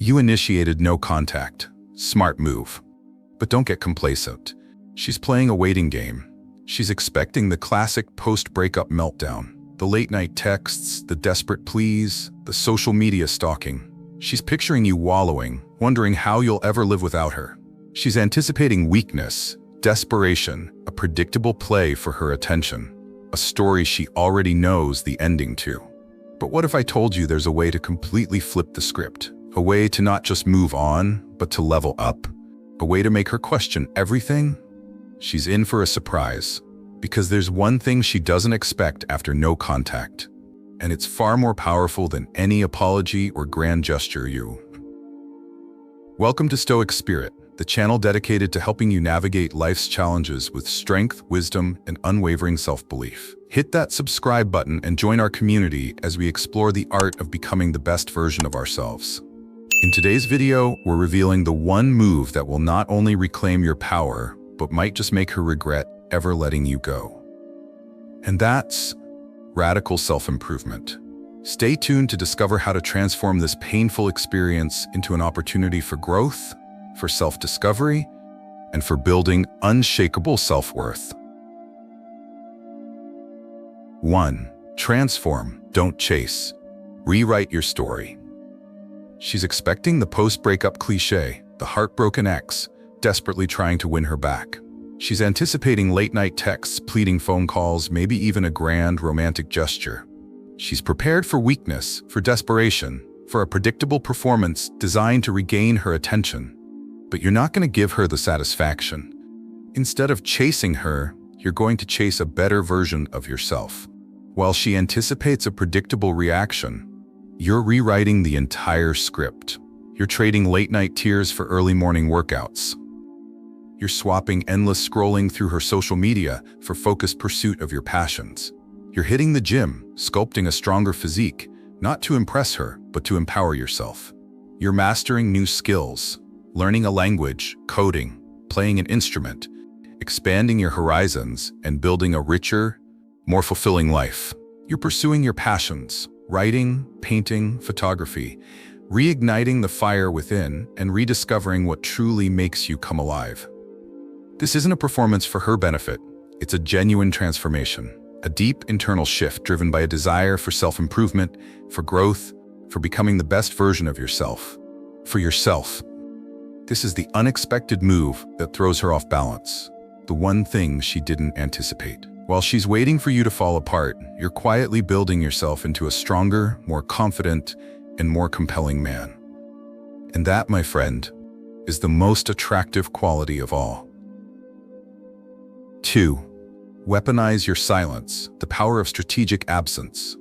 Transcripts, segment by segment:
You initiated no contact. Smart move. But don't get complacent. She's playing a waiting game. She's expecting the classic post-breakup meltdown. The late-night texts, the desperate pleas, the social media stalking. She's picturing you wallowing, wondering how you'll ever live without her. She's anticipating weakness, desperation, a predictable play for her attention. A story she already knows the ending to. But what if I told you there's a way to completely flip the script? A way to not just move on, but to level up? A way to make her question everything? She's in for a surprise. Because there's one thing she doesn't expect after no contact. And it's far more powerful than any apology or grand gesture you. Welcome to Stoic Spirit, the channel dedicated to helping you navigate life's challenges with strength, wisdom, and unwavering self-belief. Hit that subscribe button and join our community as we explore the art of becoming the best version of ourselves. In today's video, we're revealing the one move that will not only reclaim your power, but might just make her regret ever letting you go. And that's radical self-improvement. Stay tuned to discover how to transform this painful experience into an opportunity for growth, for self-discovery, and for building unshakable self-worth. 1. Transform, don't chase. Rewrite your story. She's expecting the post-breakup cliché, the heartbroken ex, desperately trying to win her back. She's anticipating late-night texts, pleading phone calls, maybe even a grand romantic gesture. She's prepared for weakness, for desperation, for a predictable performance designed to regain her attention. But you're not going to give her the satisfaction. Instead of chasing her, you're going to chase a better version of yourself. While she anticipates a predictable reaction, you're rewriting the entire script. You're trading late-night tears for early morning workouts. You're swapping endless scrolling through her social media for focused pursuit of your passions. You're hitting the gym, sculpting a stronger physique, not to impress her, but to empower yourself. You're mastering new skills, learning a language, coding, playing an instrument, expanding your horizons, and building a richer, more fulfilling life. You're pursuing your passions, writing, painting, photography, reigniting the fire within and rediscovering what truly makes you come alive. This isn't a performance for her benefit. It's a genuine transformation, a deep internal shift driven by a desire for self-improvement, for growth, for becoming the best version of yourself. For yourself. This is the unexpected move that throws her off balance, the one thing she didn't anticipate. While she's waiting for you to fall apart, you're quietly building yourself into a stronger, more confident, and more compelling man. And that, my friend, is the most attractive quality of all. 2. Weaponize your silence, the power of strategic absence.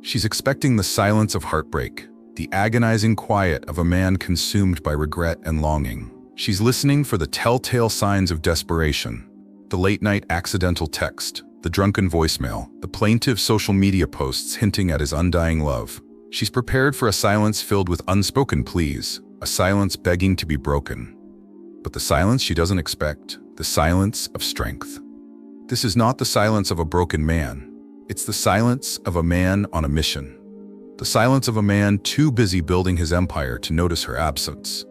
She's expecting the silence of heartbreak, the agonizing quiet of a man consumed by regret and longing. She's listening for the telltale signs of desperation, the late-night accidental text, the drunken voicemail, the plaintive social media posts hinting at his undying love. She's prepared for a silence filled with unspoken pleas, a silence begging to be broken. But the silence she doesn't expect, the silence of strength. This is not the silence of a broken man. It's the silence of a man on a mission. The silence of a man too busy building his empire to notice her absence.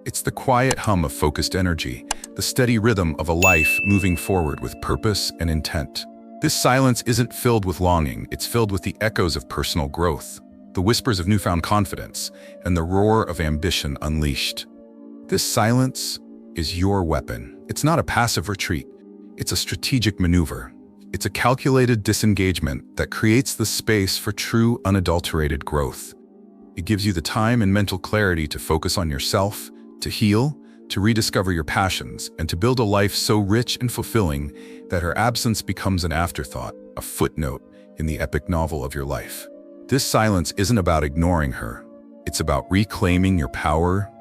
It's the quiet hum of focused energy, the steady rhythm of a life moving forward with purpose and intent. This silence isn't filled with longing, it's filled with the echoes of personal growth, the whispers of newfound confidence, and the roar of ambition unleashed. This silence is your weapon. It's not a passive retreat. It's a strategic maneuver. It's a calculated disengagement that creates the space for true, unadulterated growth. It gives you the time and mental clarity to focus on yourself, to heal, to rediscover your passions, and to build a life so rich and fulfilling that her absence becomes an afterthought, a footnote in the epic novel of your life. This silence isn't about ignoring her. It's about reclaiming your power,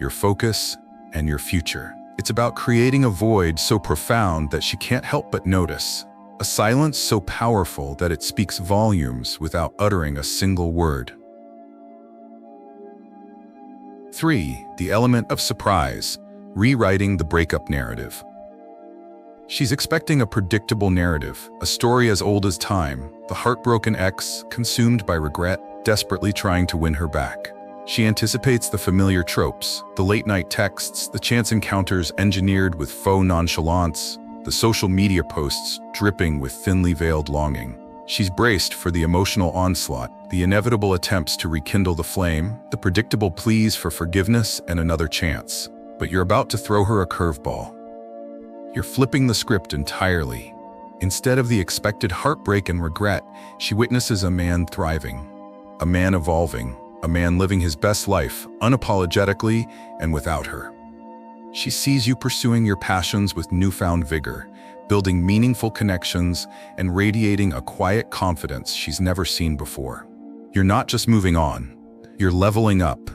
your focus, and your future. It's about creating a void so profound that she can't help but notice. A silence so powerful that it speaks volumes without uttering a single word. 3. The element of surprise, rewriting the breakup narrative. She's expecting a predictable narrative, a story as old as time, the heartbroken ex, consumed by regret, desperately trying to win her back. She anticipates the familiar tropes, the late-night texts, the chance encounters engineered with faux nonchalance, the social media posts dripping with thinly veiled longing. She's braced for the emotional onslaught, the inevitable attempts to rekindle the flame, the predictable pleas for forgiveness and another chance. But you're about to throw her a curveball. You're flipping the script entirely. Instead of the expected heartbreak and regret, she witnesses a man thriving, a man evolving, a man living his best life, unapologetically and without her. She sees you pursuing your passions with newfound vigor, building meaningful connections and radiating a quiet confidence she's never seen before. You're not just moving on, you're leveling up.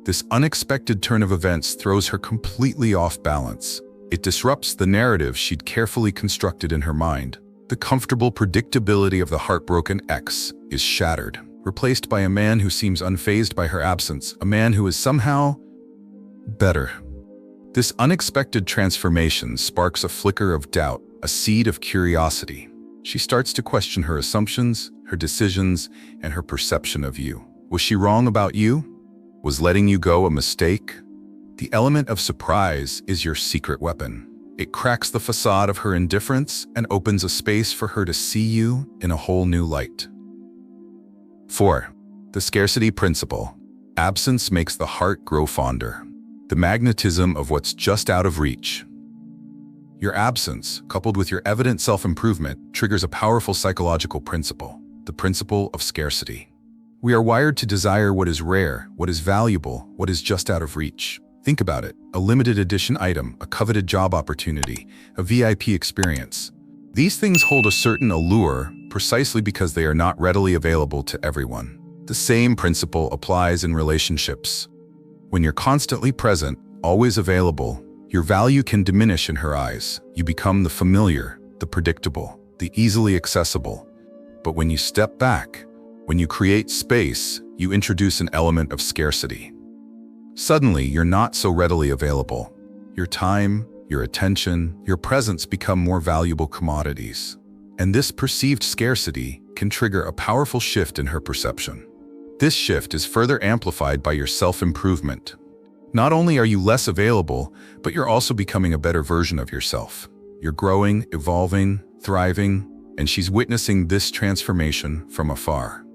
This unexpected turn of events throws her completely off balance. It disrupts the narrative she'd carefully constructed in her mind. The comfortable predictability of the heartbroken ex is shattered, replaced by a man who seems unfazed by her absence, a man who is somehow better. This unexpected transformation sparks a flicker of doubt, a seed of curiosity. She starts to question her assumptions, her decisions, and her perception of you. Was she wrong about you? Was letting you go a mistake? The element of surprise is your secret weapon. It cracks the facade of her indifference and opens a space for her to see you in a whole new light. 4. The Scarcity Principle. Absence makes the heart grow fonder. The magnetism of what's just out of reach. Your absence, coupled with your evident self-improvement, triggers a powerful psychological principle, the principle of scarcity. We are wired to desire what is rare, what is valuable, what is just out of reach. Think about it, a limited edition item, a coveted job opportunity, a VIP experience. These things hold a certain allure precisely because they are not readily available to everyone. The same principle applies in relationships. When you're constantly present, always available, your value can diminish in her eyes. You become the familiar, the predictable, the easily accessible. But when you step back, when you create space, you introduce an element of scarcity. Suddenly, you're not so readily available. Your time, your attention, your presence become more valuable commodities. And this perceived scarcity can trigger a powerful shift in her perception. This shift is further amplified by your self-improvement. Not only are you less available, but you're also becoming a better version of yourself. You're growing, evolving, thriving, and she's witnessing this transformation from afar.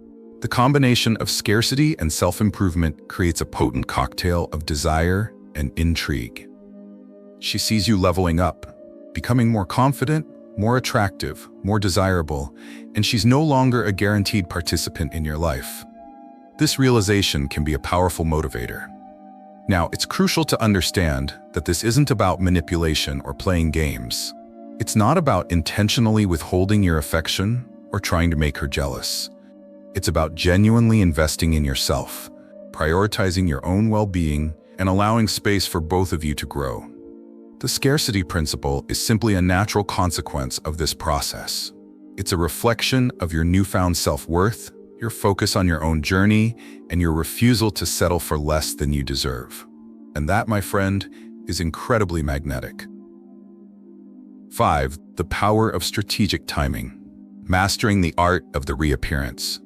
The combination of scarcity and self-improvement creates a potent cocktail of desire and intrigue. She sees you leveling up, becoming more confident, more attractive, more desirable, and she's no longer a guaranteed participant in your life. This realization can be a powerful motivator. Now, it's crucial to understand that this isn't about manipulation or playing games. It's not about intentionally withholding your affection or trying to make her jealous. It's about genuinely investing in yourself, prioritizing your own well-being, and allowing space for both of you to grow. The scarcity principle is simply a natural consequence of this process. It's a reflection of your newfound self-worth, your focus on your own journey, and your refusal to settle for less than you deserve. And that, my friend, is incredibly magnetic. 5. The power of strategic timing. Mastering the art of the reappearance.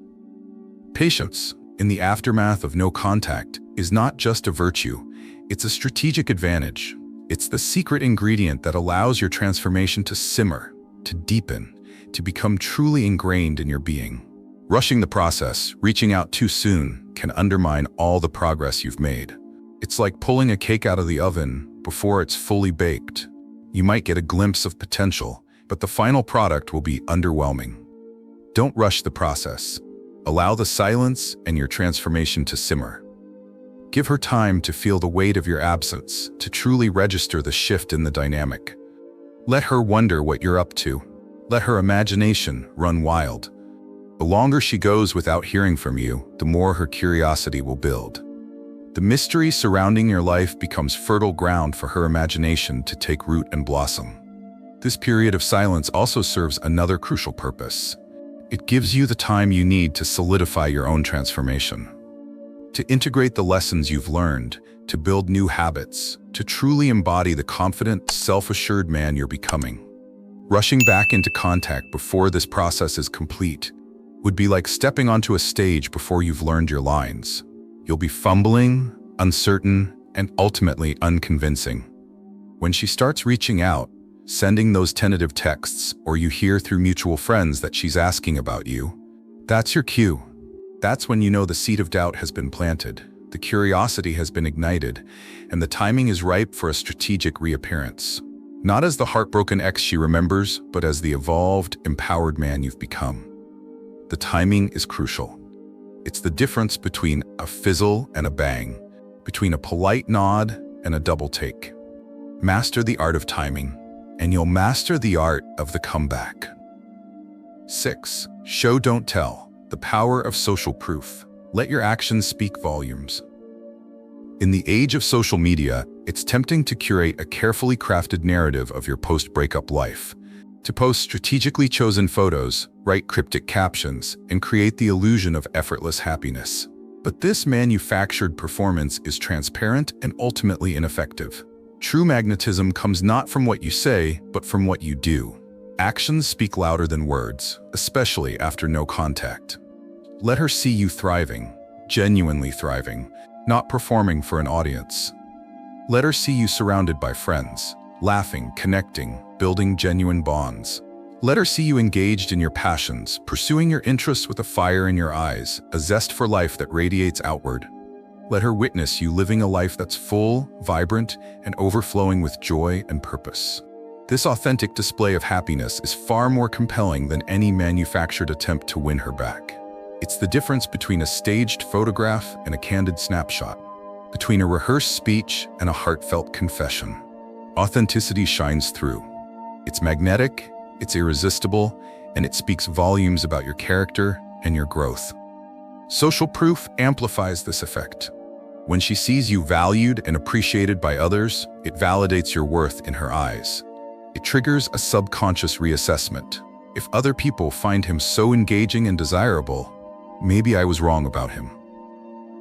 Patience, in the aftermath of no contact, is not just a virtue, it's a strategic advantage. It's the secret ingredient that allows your transformation to simmer, to deepen, to become truly ingrained in your being. Rushing the process, reaching out too soon, can undermine all the progress you've made. It's like pulling a cake out of the oven before it's fully baked. You might get a glimpse of potential, but the final product will be underwhelming. Don't rush the process. Allow the silence and your transformation to simmer. Give her time to feel the weight of your absence, to truly register the shift in the dynamic. Let her wonder what you're up to. Let her imagination run wild. The longer she goes without hearing from you, the more her curiosity will build. The mystery surrounding your life becomes fertile ground for her imagination to take root and blossom. This period of silence also serves another crucial purpose. It gives you the time you need to solidify your own transformation, to integrate the lessons you've learned, to build new habits, to truly embody the confident, self-assured man you're becoming. Rushing back into contact before this process is complete would be like stepping onto a stage before you've learned your lines. You'll be fumbling, uncertain, and ultimately unconvincing. When she starts reaching out, sending those tentative texts, or you hear through mutual friends that she's asking about you, that's your cue. That's when you know the seed of doubt has been planted, the curiosity has been ignited, and the timing is ripe for a strategic reappearance. Not as the heartbroken ex she remembers, but as the evolved, empowered man you've become. The timing is crucial. It's the difference between a fizzle and a bang, between a polite nod and a double take. Master the art of timing, and you'll master the art of the comeback. 6. Show, don't tell. The power of social proof. Let your actions speak volumes. In the age of social media, it's tempting to curate a carefully crafted narrative of your post-breakup life, to post strategically chosen photos, write cryptic captions, and create the illusion of effortless happiness. But this manufactured performance is transparent and ultimately ineffective. True magnetism comes not from what you say, but from what you do. Actions speak louder than words, especially after no contact. Let her see you thriving, genuinely thriving, not performing for an audience. Let her see you surrounded by friends, laughing, connecting, building genuine bonds. Let her see you engaged in your passions, pursuing your interests with a fire in your eyes, a zest for life that radiates outward. Let her witness you living a life that's full, vibrant, and overflowing with joy and purpose. This authentic display of happiness is far more compelling than any manufactured attempt to win her back. It's the difference between a staged photograph and a candid snapshot, between a rehearsed speech and a heartfelt confession. Authenticity shines through. It's magnetic, it's irresistible, and it speaks volumes about your character and your growth. Social proof amplifies this effect. When she sees you valued and appreciated by others, it validates your worth in her eyes. It triggers a subconscious reassessment. If other people find him so engaging and desirable, maybe I was wrong about him.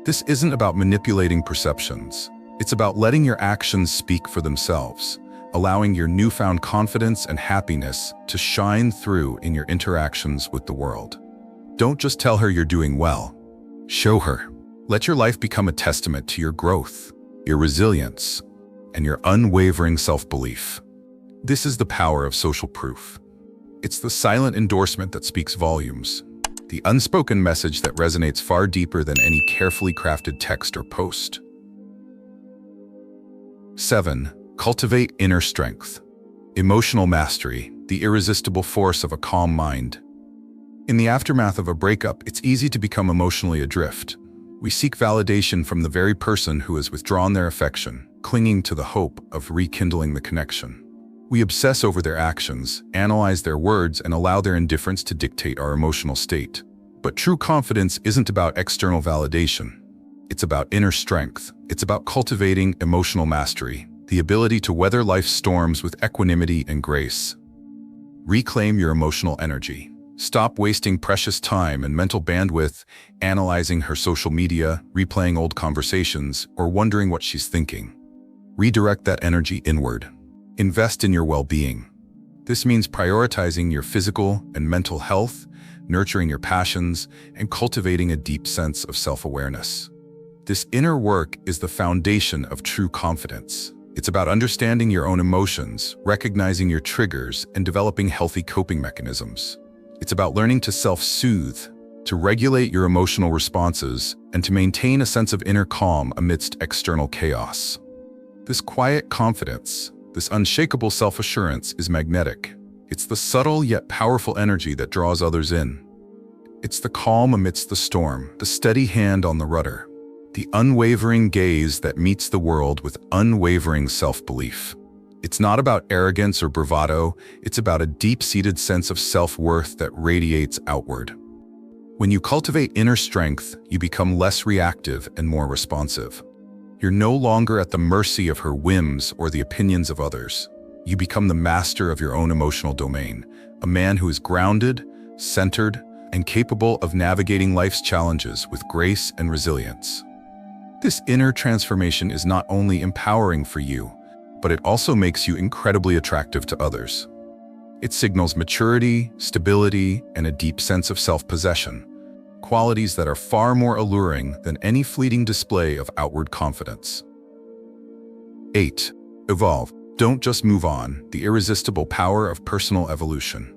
This isn't about manipulating perceptions. It's about letting your actions speak for themselves, allowing your newfound confidence and happiness to shine through in your interactions with the world. Don't just tell her you're doing well. Show her. Let your life become a testament to your growth, your resilience, and your unwavering self-belief. This is the power of social proof. It's the silent endorsement that speaks volumes, the unspoken message that resonates far deeper than any carefully crafted text or post. 7. Cultivate inner strength. Emotional mastery, the irresistible force of a calm mind. In the aftermath of a breakup, it's easy to become emotionally adrift. We seek validation from the very person who has withdrawn their affection, clinging to the hope of rekindling the connection. We obsess over their actions, analyze their words, and allow their indifference to dictate our emotional state. But true confidence isn't about external validation. It's about inner strength. It's about cultivating emotional mastery, the ability to weather life's storms with equanimity and grace. Reclaim your emotional energy. Stop wasting precious time and mental bandwidth analyzing her social media, replaying old conversations, or wondering what she's thinking. Redirect that energy inward. Invest in your well-being. This means prioritizing your physical and mental health, nurturing your passions, and cultivating a deep sense of self-awareness. This inner work is the foundation of true confidence. It's about understanding your own emotions, recognizing your triggers, and developing healthy coping mechanisms. It's about learning to self-soothe, to regulate your emotional responses, and to maintain a sense of inner calm amidst external chaos. This quiet confidence, this unshakable self-assurance is magnetic. It's the subtle yet powerful energy that draws others in. It's the calm amidst the storm, the steady hand on the rudder, the unwavering gaze that meets the world with unwavering self-belief. It's not about arrogance or bravado, it's about a deep-seated sense of self-worth that radiates outward. When you cultivate inner strength, you become less reactive and more responsive. You're no longer at the mercy of her whims or the opinions of others. You become the master of your own emotional domain, a man who is grounded, centered, and capable of navigating life's challenges with grace and resilience. This inner transformation is not only empowering for you, but it also makes you incredibly attractive to others. It signals maturity, stability, and a deep sense of self-possession, qualities that are far more alluring than any fleeting display of outward confidence. 8. Evolve. Don't just move on. The irresistible power of personal evolution.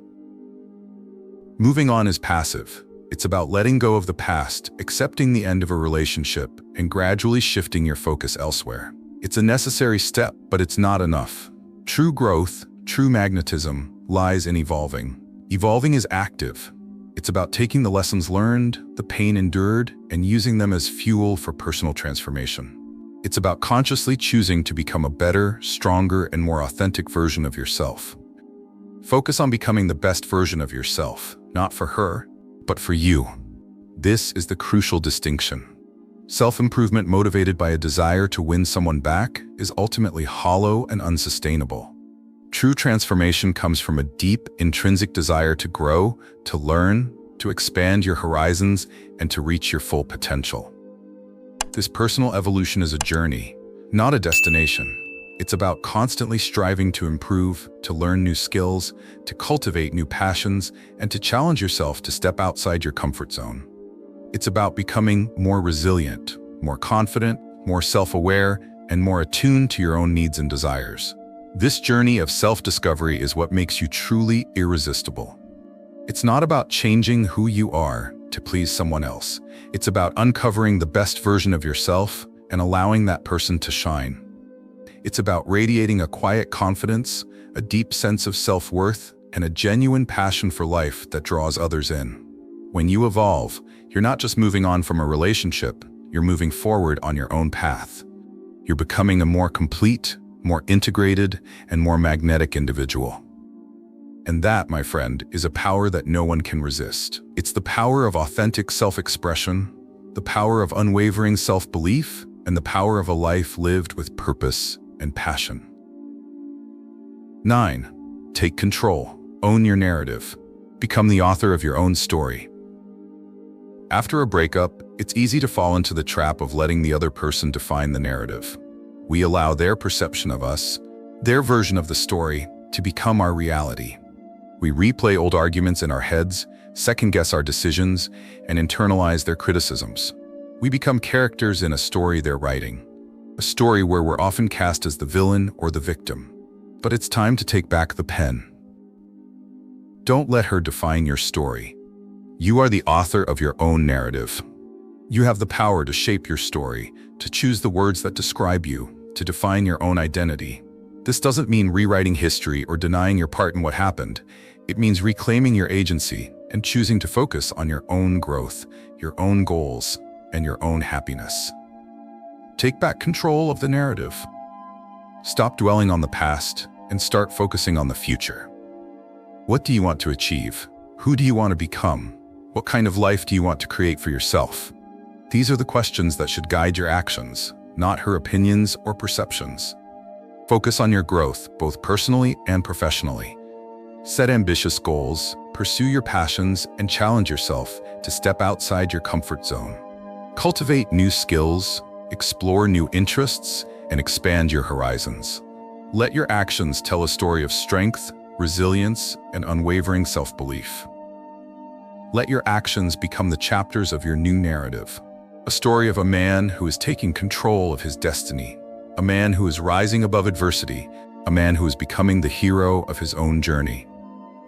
Moving on is passive. It's about letting go of the past, accepting the end of a relationship, and gradually shifting your focus elsewhere. It's a necessary step, but it's not enough. True growth, true magnetism, lies in evolving. Evolving is active. It's about taking the lessons learned, the pain endured, and using them as fuel for personal transformation. It's about consciously choosing to become a better, stronger, and more authentic version of yourself. Focus on becoming the best version of yourself, not for her, but for you. This is the crucial distinction. Self-improvement motivated by a desire to win someone back is ultimately hollow and unsustainable. True transformation comes from a deep, intrinsic desire to grow, to learn, to expand your horizons, and to reach your full potential. This personal evolution is a journey, not a destination. It's about constantly striving to improve, to learn new skills, to cultivate new passions, and to challenge yourself to step outside your comfort zone. It's about becoming more resilient, more confident, more self-aware, and more attuned to your own needs and desires. This journey of self-discovery is what makes you truly irresistible. It's not about changing who you are to please someone else. It's about uncovering the best version of yourself and allowing that person to shine. It's about radiating a quiet confidence, a deep sense of self-worth, and a genuine passion for life that draws others in. When you evolve, you're not just moving on from a relationship, you're moving forward on your own path. You're becoming a more complete, more integrated, and more magnetic individual. And that, my friend, is a power that no one can resist. It's the power of authentic self-expression, the power of unwavering self-belief, and the power of a life lived with purpose and passion. 9. Take control. Own your narrative. Become the author of your own story. After a breakup, it's easy to fall into the trap of letting the other person define the narrative. We allow their perception of us, their version of the story, to become our reality. We replay old arguments in our heads, second-guess our decisions, and internalize their criticisms. We become characters in a story they're writing, a story where we're often cast as the villain or the victim. But it's time to take back the pen. Don't let her define your story. You are the author of your own narrative. You have the power to shape your story, to choose the words that describe you, to define your own identity. This doesn't mean rewriting history or denying your part in what happened. It means reclaiming your agency and choosing to focus on your own growth, your own goals, and your own happiness. Take back control of the narrative. Stop dwelling on the past and start focusing on the future. What do you want to achieve? Who do you want to become? What kind of life do you want to create for yourself? These are the questions that should guide your actions, not her opinions or perceptions. Focus on your growth, both personally and professionally. Set ambitious goals, pursue your passions, and challenge yourself to step outside your comfort zone. Cultivate new skills, explore new interests, and expand your horizons. Let your actions tell a story of strength, resilience, and unwavering self-belief. Let your actions become the chapters of your new narrative. A story of a man who is taking control of his destiny, a man who is rising above adversity, a man who is becoming the hero of his own journey.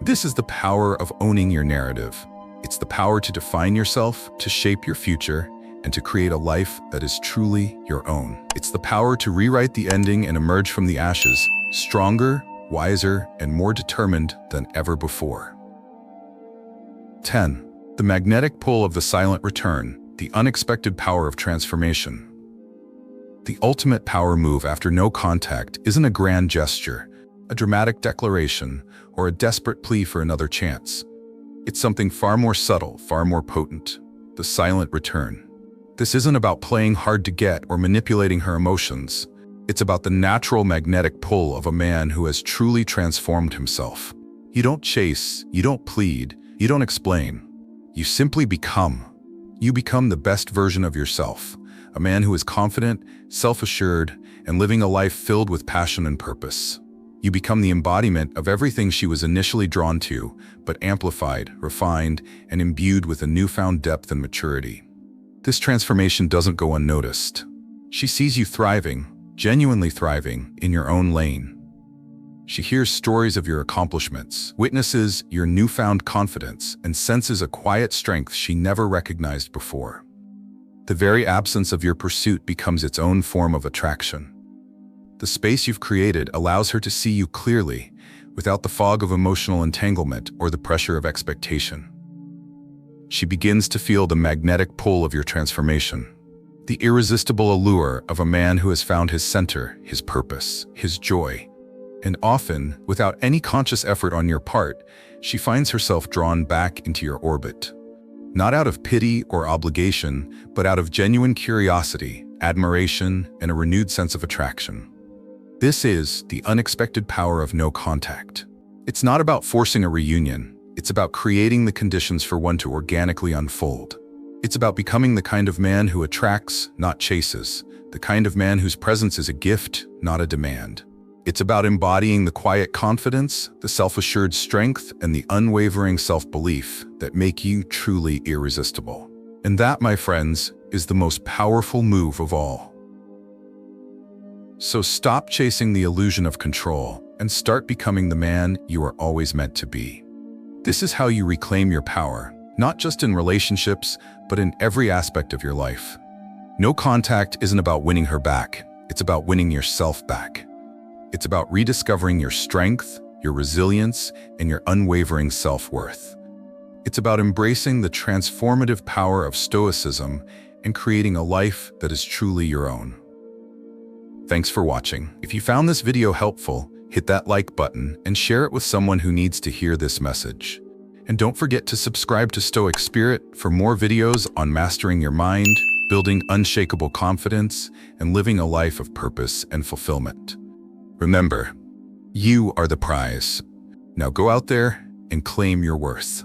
This is the power of owning your narrative. It's the power to define yourself, to shape your future, and to create a life that is truly your own. It's the power to rewrite the ending and emerge from the ashes, stronger, wiser, and more determined than ever before. 10. The magnetic pull of the silent return, the unexpected power of transformation. The ultimate power move after no contact isn't a grand gesture, a dramatic declaration, or a desperate plea for another chance. It's something far more subtle, far more potent, the silent return. This isn't about playing hard to get or manipulating her emotions. It's about the natural magnetic pull of a man who has truly transformed himself. You don't chase, you don't plead, you don't explain. You simply become. You become the best version of yourself, a man who is confident, self-assured, and living a life filled with passion and purpose. You become the embodiment of everything she was initially drawn to, but amplified, refined, and imbued with a newfound depth and maturity. This transformation doesn't go unnoticed. She sees you thriving, genuinely thriving, in your own lane. She hears stories of your accomplishments, witnesses your newfound confidence, and senses a quiet strength she never recognized before. The very absence of your pursuit becomes its own form of attraction. The space you've created allows her to see you clearly, without the fog of emotional entanglement or the pressure of expectation. She begins to feel the magnetic pull of your transformation, the irresistible allure of a man who has found his center, his purpose, his joy. And often, without any conscious effort on your part, she finds herself drawn back into your orbit. Not out of pity or obligation, but out of genuine curiosity, admiration, and a renewed sense of attraction. This is the unexpected power of no contact. It's not about forcing a reunion. It's about creating the conditions for one to organically unfold. It's about becoming the kind of man who attracts, not chases, the kind of man whose presence is a gift, not a demand. It's about embodying the quiet confidence, the self-assured strength, and the unwavering self-belief that make you truly irresistible. And that, my friends, is the most powerful move of all. So stop chasing the illusion of control and start becoming the man you are always meant to be. This is how you reclaim your power, not just in relationships, but in every aspect of your life. No contact isn't about winning her back. It's about winning yourself back. It's about rediscovering your strength, your resilience, and your unwavering self-worth. It's about embracing the transformative power of Stoicism and creating a life that is truly your own. Thanks for watching. If you found this video helpful, hit that like button and share it with someone who needs to hear this message. And don't forget to subscribe to Stoic Spirit for more videos on mastering your mind, building unshakable confidence, and living a life of purpose and fulfillment. Remember, you are the prize. Now go out there and claim your worth.